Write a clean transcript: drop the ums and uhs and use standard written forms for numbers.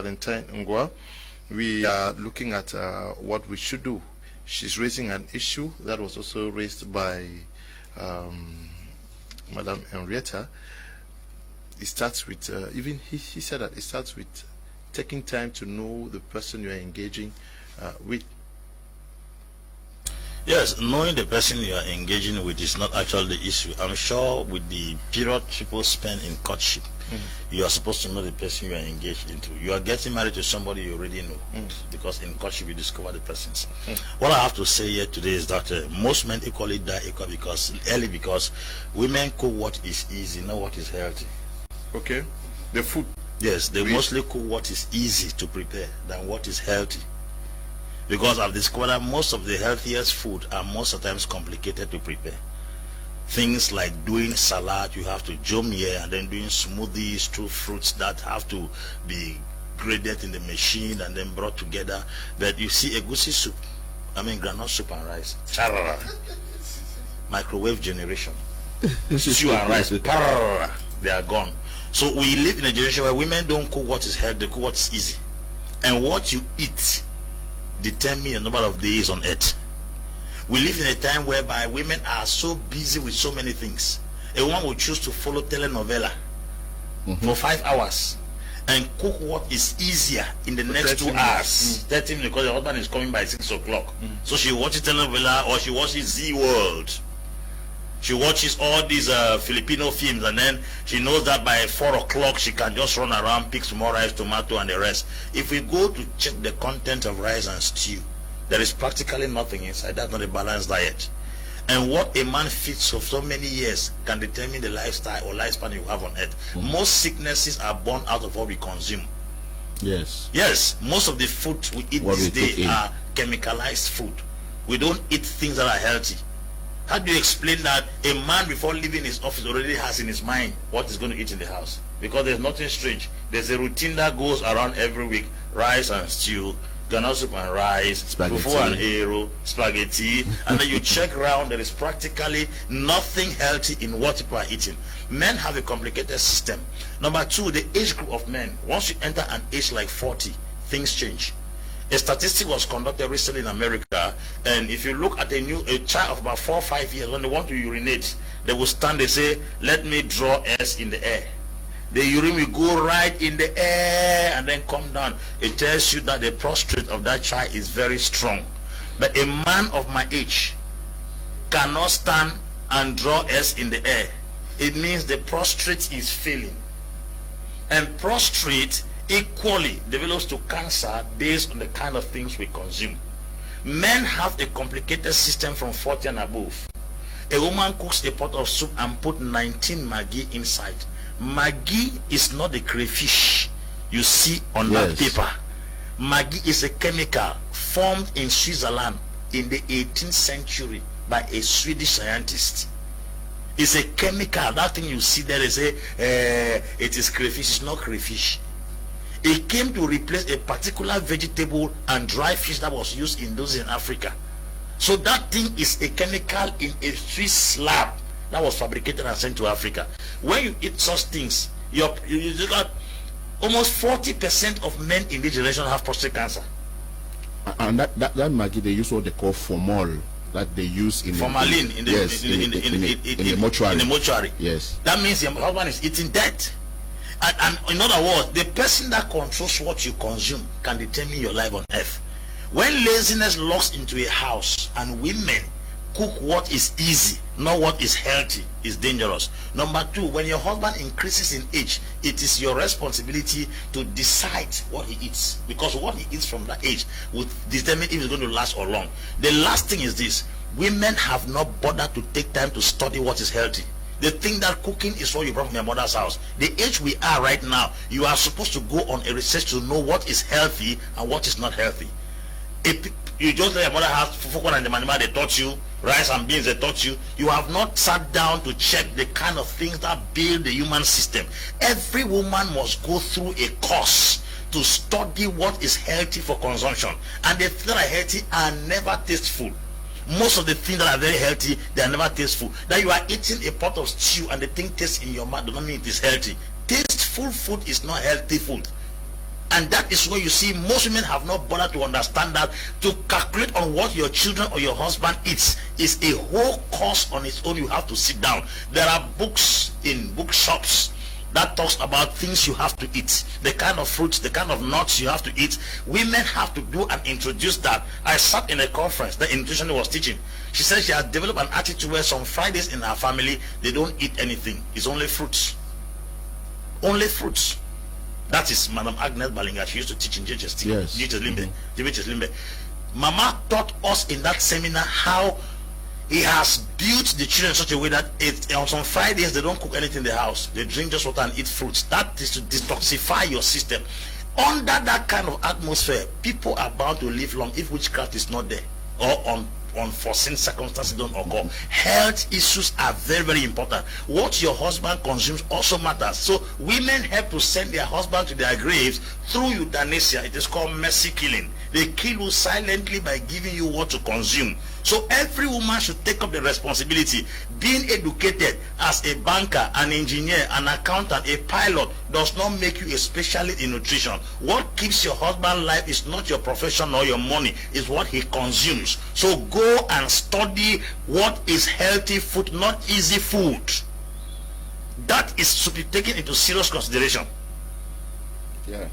Valentine Ngwa. We are looking at what we should do. She's raising an issue that was also raised by Madam Henrietta. It starts with, even he said that it starts with taking time to know the person you are engaging with. Yes, knowing the person you are engaging with is not actually the issue. I'm sure with the period people spend in courtship, you are supposed to know the person you are engaged into. You are getting married to somebody you already know, because in courtship you discover the persons. What I have to say here today is that most men equally die because women cook what is easy, not what is healthy. Okay, the food. Yes, they mostly cook what is easy to prepare than what is healthy. Because I've discovered that most of the healthiest food are most of the times complicated to prepare. Things like doing salad, you have to jom here, and then doing smoothies through fruits that have to be graded in the machine and then brought together. But you see egusi soup, groundnut soup and rice, charara, microwave generation, stew and rice, parara, they are gone. So we live in a generation where women don't cook what is healthy, they cook what is easy. And what you eat determine the number of days on earth. We live in a time whereby women are so busy with so many things. A woman will choose to follow telenovela for 5 hours and cook what is easier in the next 2 hours. 30 minutes, because the husband is coming by 6 o'clock. So she watches telenovela or she watches Z World. She watches all these Filipino films, and then she knows that by 4 o'clock she can just run around, pick some more rice, tomato, and the rest. If we go to check the content of rice and stew, there is practically nothing inside. That's not a balanced diet. And what a man feeds for so many years can determine the lifestyle or lifespan you have on earth. Most sicknesses are born out of what we consume. Yes. Yes, most of the food we eat these days are chemicalized food. We don't eat things that are healthy. How do you explain that a man before leaving his office already has in his mind what he's going to eat in the house? Because there's nothing strange. There's a routine that goes around every week. Rice and stew, groundnut soup and rice, fufu and arrow, spaghetti, and then you check around, there is practically nothing healthy in what people are eating. Men have a complicated system. Number two, the age group of men. Once you enter an age like 40, things change. A statistic was conducted recently in America, and if you look at a child of about 4 or 5 years, when they want to urinate, they will stand, they say, let me draw S in the air. The urine will go right in the air and then come down. It tells you that the prostate of that child is very strong. But a man of my age cannot stand and draw S in the air. It means the prostate is failing. And prostate equally develops to cancer based on the kind of things we consume. Men have a complicated system from 40 and above. A woman cooks a pot of soup and put 19 Maggi inside. Maggi is not the crayfish you see on that paper. Maggi is a chemical formed in Switzerland in the 18th century by a Swedish scientist. It's a chemical. That thing you see there, they say it is crayfish. It's not crayfish. It came to replace a particular vegetable and dry fish that was used in those in Africa. So that thing is a chemical in a Swiss lab that was fabricated and sent to Africa. When you eat such things, you got almost 40% of men in this generation have prostate cancer. And that Maggi, they use what they call formol, that they use in formalin in the mortuary. In the mortuary. Yes. That means your husband is eating dead. And in other words, the person that controls what you consume can determine your life on earth. When laziness locks into a house and women cook what is easy, not what is healthy, is dangerous. Number two, when your husband increases in age, it is your responsibility to decide what he eats, because what he eats from that age will determine if it's going to last or long. The last thing is this: women have not bothered to take time to study what is healthy. They think that cooking is what you brought from your mother's house. The age we are right now, you are supposed to go on a research to know what is healthy and what is not healthy. If you just let your mother have fufu and the manima they taught you, rice and beans they taught you, you have not sat down to check the kind of things that build the human system. Every woman must go through a course to study what is healthy for consumption. And the things that are healthy are never tasteful. Most of the things that are very healthy, they are never tasteful. That you are eating a pot of stew and the thing tastes in your mouth does not mean it is healthy. Tasteful food is not healthy food. And that is where you see most women have not bothered to understand that to calculate on what your children or your husband eats is a whole course on its own. You have to sit down. There are books in bookshops that talks about things you have to eat, the kind of fruits, the kind of nuts you have to eat. Women have to do and introduce that. I sat in a conference the nutritionist was teaching. She said she has developed an attitude where some Fridays in her family they don't eat anything. It's only fruits. Only fruits. That is Madam Agnes Balinga. She used to teach in JHST. Yes. JHS Limbe. Mama taught us in that seminar how he has built the children in such a way that on some Fridays they don't cook anything in the house. They drink just water and eat fruits. That is to detoxify your system. Under that kind of atmosphere, people are bound to live long if witchcraft is not there or unforeseen circumstances don't occur. Health issues are very, very important. What your husband consumes also matters. So women help to send their husband to their graves through euthanasia. It is called mercy killing. They kill you silently by giving you what to consume. So every woman should take up the responsibility. Being educated as a banker, an engineer, an accountant, a pilot does not make you a specialist in nutrition. What keeps your husband alive is not your profession or your money, it's what he consumes. So go and study what is healthy food, not easy food. That is to be taken into serious consideration. Yeah.